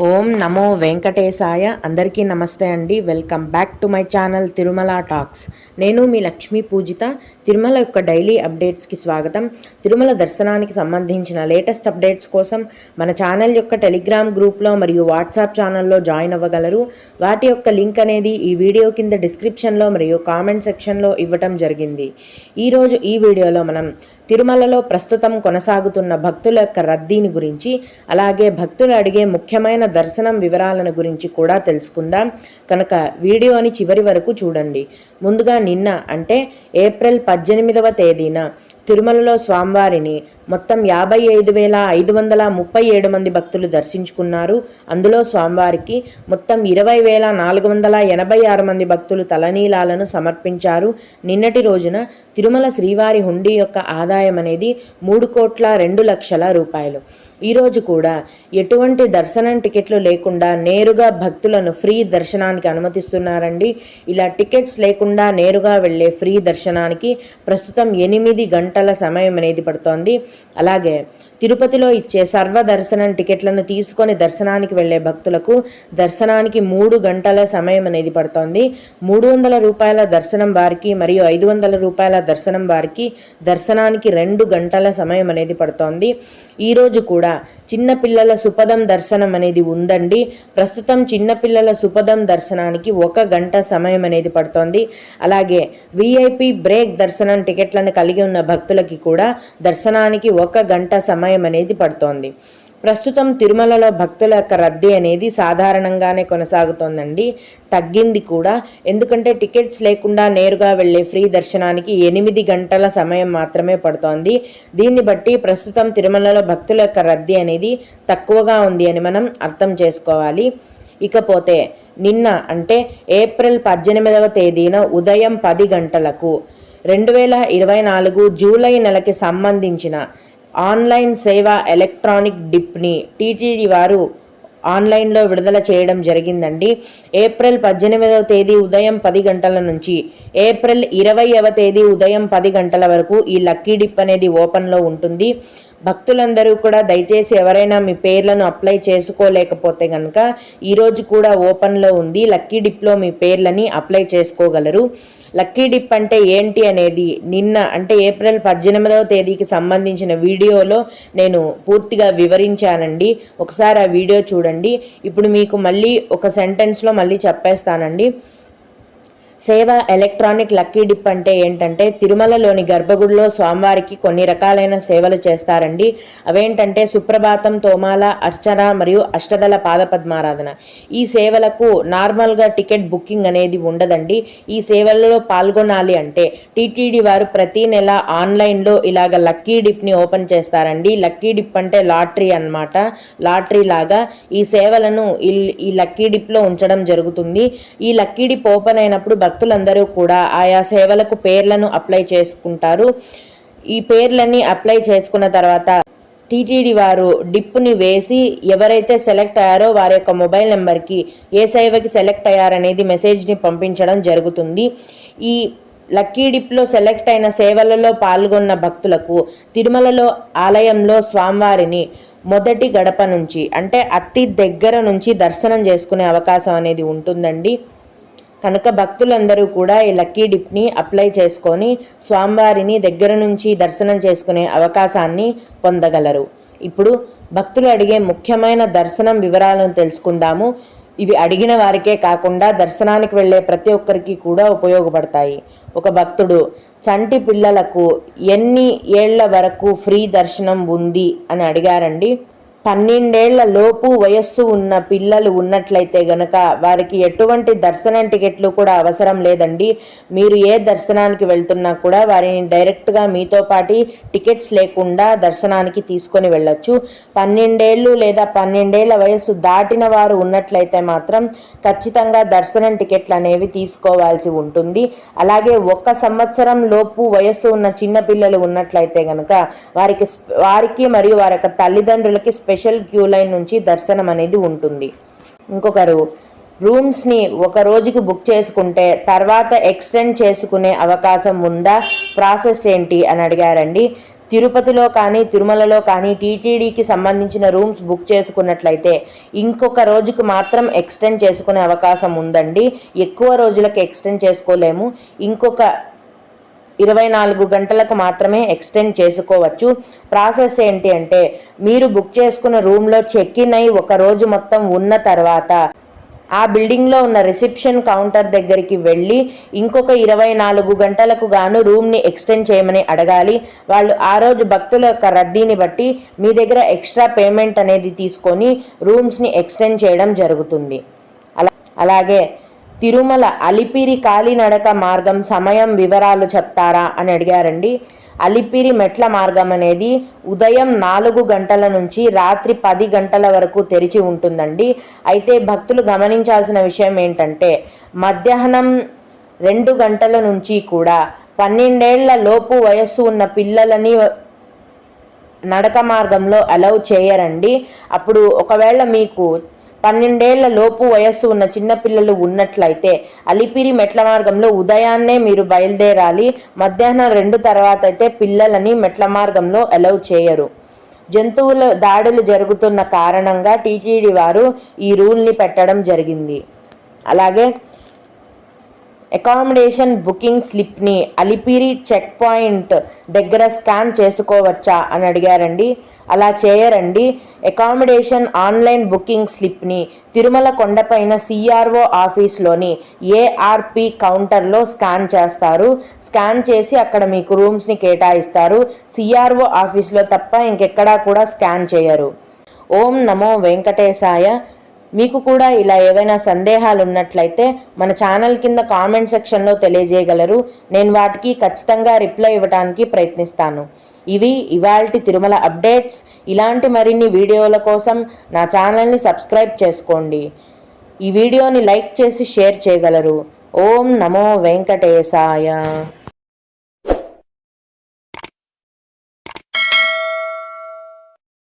ఓం నమో వెంకటేశాయ. అందరికీ నమస్తే అండి. Welcome back to my channel Tirumala talks. నేను మీ లక్ష్మీ పూజిత. తిరుమల యొక్క డైలీ అప్డేట్స్కి స్వాగతం. తిరుమల దర్శనానికి సంబంధించిన లేటెస్ట్ అప్డేట్స్ కోసం మన ఛానల్ యొక్క టెలిగ్రామ్ గ్రూప్లో మరియు వాట్సాప్ ఛానల్లో జాయిన్ అవ్వగలరు. వాటి యొక్క లింక్ అనేది ఈ వీడియో కింద డిస్క్రిప్షన్లో మరియు కామెంట్ సెక్షన్లో ఇవ్వటం జరిగింది. ఈరోజు ఈ వీడియోలో మనం తిరుమలలో ప్రస్తుతం కొనసాగుతున్న భక్తుల యొక్క రద్దీని గురించి, అలాగే భక్తులు అడిగే ముఖ్యమైన దర్శనం వివరాలను గురించి కూడా తెలుసుకుందాం. కనుక వీడియోని చివరి వరకు చూడండి. ముందుగా నిన్న అంటే ఏప్రిల్ 18వ తేదీన తిరుమలలో స్వామివారిని మొత్తం 55,537 మంది భక్తులు దర్శించుకున్నారు. అందులో స్వామివారికి మొత్తం 20,486 మంది భక్తులు తలనీలాలను సమర్పించారు. నిన్నటి రోజున తిరుమల శ్రీవారి హుండీ యొక్క ఆదాయం అనేది 3,02,00,000 రూపాయలు. ఈరోజు కూడా ఎటువంటి దర్శనం టికెట్లు లేకుండా నేరుగా భక్తులను ఫ్రీ దర్శనానికి అనుమతిస్తున్నారండి. ఇలా టికెట్స్ లేకుండా నేరుగా వెళ్ళే ఫ్రీ దర్శనానికి ప్రస్తుతం 8 గంటల సమయం అనేది పడుతోంది. అలాగే తిరుపతిలో ఇచ్చే సర్వదర్శనం టికెట్లను తీసుకొని దర్శనానికి వెళ్లే భక్తులకు దర్శనానికి 3 గంటల సమయం అనేది పడుతోంది. 300 రూపాయల దర్శనం వారికి మరియు 500 రూపాయల దర్శనం వారికి దర్శనానికి 2 గంటల సమయం అనేది పడుతోంది. ఈరోజు కూడా చిన్నపిల్లల సుపదం దర్శనం అనేది ఉందండి. ప్రస్తుతం చిన్నపిల్లల సుపదం దర్శనానికి 1 గంట సమయం అనేది పడుతోంది. అలాగే విఐపి బ్రేక్ దర్శనం టికెట్లను కలిగి ఉన్న భక్తులకి కూడా దర్శనానికి 1 గంట సమయం అనేది పడుతోంది. ప్రస్తుతం తిరుమలలో భక్తుల యొక్క రద్దీ అనేది సాధారణంగానే కొనసాగుతోందండి. తగ్గింది కూడా. ఎందుకంటే టికెట్స్ లేకుండా నేరుగా వెళ్ళే ఫ్రీ దర్శనానికి 8 గంటల సమయం మాత్రమే పడుతోంది. దీన్ని బట్టి ప్రస్తుతం తిరుమలలో భక్తుల యొక్క రద్దీ అనేది తక్కువగా ఉంది అని మనం అర్థం చేసుకోవాలి. ఇకపోతే నిన్న అంటే ఏప్రిల్ 18వ తేదీన ఉదయం 10 గంటలకు 2024 జూలై నెలకి సంబంధించిన ఆన్లైన్ సేవ ఎలక్ట్రానిక్ డిప్ని టీటీడీ వారు ఆన్లైన్లో విడుదల చేయడం జరిగిందండి. ఏప్రిల్ 18వ తేదీ ఉదయం 10 గంటల నుంచి ఏప్రిల్ 20వ తేదీ ఉదయం 10 గంటల వరకు ఈ లక్కీ డిప్ అనేది ఓపెన్లో ఉంటుంది. భక్తులందరూ కూడా దయచేసి ఎవరైనా మీ పేర్లను అప్లై చేసుకోలేకపోతే కనుక ఈరోజు కూడా ఓపెన్లో ఉంది. లక్కీ డిప్లో మీ పేర్లని అప్లై చేసుకోగలరు. లక్కీ డిప్ అంటే ఏంటి అనేది నిన్న అంటే ఏప్రిల్ 18వ తేదీకి సంబంధించిన వీడియోలో నేను పూర్తిగా వివరించానండి. ఒకసారి ఆ వీడియో చూడండి. ఇప్పుడు మీకు మళ్ళీ ఒక సెంటెన్స్లో మళ్ళీ చెప్పేస్తానండి. సేవ ఎలక్ట్రానిక్ లక్కీ డిప్ అంటే ఏంటంటే తిరుమలలోని గర్భగుడిలో స్వామివారికి కొన్ని రకాలైన సేవలు చేస్తారండి. అవేంటంటే సుప్రభాతం, తోమాల, అర్చన మరియు అష్టదళ పాదపద్మారాధన. ఈ సేవలకు నార్మల్గా టికెట్ బుకింగ్ అనేది ఉండదండి. ఈ సేవలలో పాల్గొనాలి అంటే టీటీడీ వారు ప్రతి నెల ఆన్లైన్లో ఇలాగ లక్కీ డిప్ని ఓపెన్ చేస్తారండి. లక్కీ డిప్ అంటే లాటరీ అన్నమాట. లాటరీ లాగా ఈ సేవలను ఈ లక్కీ డిప్లో ఉంచడం జరుగుతుంది. ఈ లక్కీ డిప్ ఓపెన్ అయినప్పుడు భక్తులందరూ కూడా ఆయా సేవలకు పేర్లను అప్లై చేసుకుంటారు. ఈ పేర్లన్నీ అప్లై చేసుకున్న తర్వాత టీటీడీ వారు డిప్ని వేసి ఎవరైతే సెలెక్ట్ అయ్యారో వారి యొక్క మొబైల్ నెంబర్కి ఏ సేవకి సెలెక్ట్ అయ్యారనేది మెసేజ్ని పంపించడం జరుగుతుంది. ఈ లక్కీ డిప్లో సెలెక్ట్ అయిన సేవలలో పాల్గొన్న భక్తులకు తిరుమలలో ఆలయంలో స్వామివారిని మొదటి గడప నుంచి అంటే అతి దగ్గర నుంచి దర్శనం చేసుకునే అవకాశం అనేది ఉంటుందండి. కనుక భక్తులందరూ కూడా ఈ లక్కీ డిప్ని అప్లై చేసుకొని స్వామివారిని దగ్గర నుంచి దర్శనం చేసుకునే అవకాశాన్ని పొందగలరు. ఇప్పుడు భక్తులు అడిగే ముఖ్యమైన దర్శనం వివరాలను తెలుసుకుందాము. ఇవి అడిగిన వారికే కాకుండా దర్శనానికి వెళ్ళే ప్రతి ఒక్కరికి కూడా ఉపయోగపడతాయి. ఒక భక్తుడు చంటి పిల్లలకు ఎన్ని ఏళ్ల వరకు ఫ్రీ దర్శనం ఉంది అని అడిగారండి. 12 లోపు వయస్సు ఉన్న పిల్లలు ఉన్నట్లయితే గనక వారికి ఎటువంటి దర్శనం టికెట్లు కూడా అవసరం లేదండి. మీరు ఏ దర్శనానికి వెళ్తున్నా కూడా వారిని డైరెక్ట్గా మీతో పాటు టికెట్స్ లేకుండా దర్శనానికి తీసుకొని వెళ్ళొచ్చు. 12 లేదా 12 వయస్సు దాటిన వారు ఉన్నట్లయితే మాత్రం ఖచ్చితంగా దర్శనం టికెట్లు అనేవి తీసుకోవాల్సి ఉంటుంది. అలాగే 1 సంవత్సరం లోపు వయస్సు ఉన్న చిన్న పిల్లలు ఉన్నట్లయితే గనక వారికి మరియు వారి యొక్క తల్లిదండ్రులకి స్పెషల్ క్యూ లైన్ నుంచి దర్శనం అనేది ఉంటుంది. ఇంకొకరు రూమ్స్ని ఒక రోజుకి బుక్ చేసుకుంటే తర్వాత ఎక్స్టెండ్ చేసుకునే అవకాశం ఉందా, ప్రాసెస్ ఏంటి అని అడిగారండి. తిరుపతిలో కానీ తిరుమలలో కానీ టీటీడీకి సంబంధించిన రూమ్స్ బుక్ చేసుకున్నట్లయితే ఇంకొక రోజుకు మాత్రం ఎక్స్టెండ్ చేసుకునే అవకాశం ఉందండి. ఎక్కువ రోజులకు ఎక్స్టెండ్ చేసుకోలేము. ఇంకొక 24 గంటలకు మాత్రమే ఎక్స్టెండ్ చేసుకోవచ్చు. ప్రాసెస్ ఏంటి అంటే, మీరు బుక్ చేసుకున్న రూమ్లో చెక్ ఇన్ అయి ఒక రోజు మొత్తం ఉన్న తర్వాత ఆ బిల్డింగ్లో ఉన్న రిసెప్షన్ కౌంటర్ దగ్గరికి వెళ్ళి ఇంకొక 24 గంటలకు గాను రూమ్ని ఎక్స్టెండ్ చేయమని అడగాలి. వాళ్ళు ఆ రోజు భక్తుల యొక్క రద్దీని బట్టి మీ దగ్గర ఎక్స్ట్రా పేమెంట్ అనేది తీసుకొని రూమ్స్ని ఎక్స్టెండ్ చేయడం జరుగుతుంది. అలాగే తిరుమల అలిపిరి కాలినడక మార్గం సమయం వివరాలు చెప్తారా అని అడిగారండి. అలిపిరి మెట్ల మార్గం అనేది ఉదయం 4 గంటల నుంచి రాత్రి 10 గంటల వరకు తెరిచి ఉంటుందండి. అయితే భక్తులు గమనించాల్సిన విషయం ఏంటంటే, మధ్యాహ్నం 2 గంటల నుంచి కూడా 12 ఏళ్ల లోపు వయస్సు ఉన్న పిల్లలని నడక మార్గంలో అలౌ చేయరండి. అప్పుడు ఒకవేళ మీకు 12 ఏళ్ల లోపు వయస్సు ఉన్న చిన్నపిల్లలు ఉన్నట్లయితే అలిపిరి మెట్ల మార్గంలో ఉదయాన్నే మీరు బయలుదేరాలి. మధ్యాహ్నం 2 తర్వాత అయితే పిల్లలని మెట్ల మార్గంలో అలౌ చేయరు. జంతువుల దాడులు జరుగుతున్న కారణంగా టీటీడీ వారు ఈ రూల్ని పెట్టడం జరిగింది. అలాగే అకామిడేషన్ బుకింగ్ స్లిప్ని అలిపిరి చెక్ పాయింట్ దగ్గర స్కాన్ చేసుకోవచ్చా అని అడిగారండి. అలా చేయరండి. అకామిడేషన్ ఆన్లైన్ బుకింగ్ స్లిప్ని తిరుమల కొండపైన సిఆర్ఓ ఆఫీస్లోని ఏఆర్పి కౌంటర్లో స్కాన్ చేస్తారు. స్కాన్ చేసి అక్కడ మీకు రూమ్స్ని కేటాయిస్తారు. సిఆర్ఓ ఆఫీస్లో తప్ప ఇంకెక్కడా కూడా స్కాన్ చేయరు. ఓం నమో వెంకటేశాయ. మీకు కూడా ఇలా ఏవైనా సందేహాలు ఉన్నట్లయితే మన ఛానల్ కింద కామెంట్ సెక్షన్లో తెలియజేయగలరు. నేను వాటికి ఖచ్చితంగా రిప్లై ఇవ్వడానికి ప్రయత్నిస్తాను. ఇవి ఇవాల్టి తిరుమల అప్డేట్స్. ఇలాంటి మరిన్ని వీడియోల కోసం నా ఛానల్ని సబ్స్క్రైబ్ చేసుకోండి. ఈ వీడియోని లైక్ చేసి షేర్ చేయగలరు. ఓం నమో వెంకటేశాయ.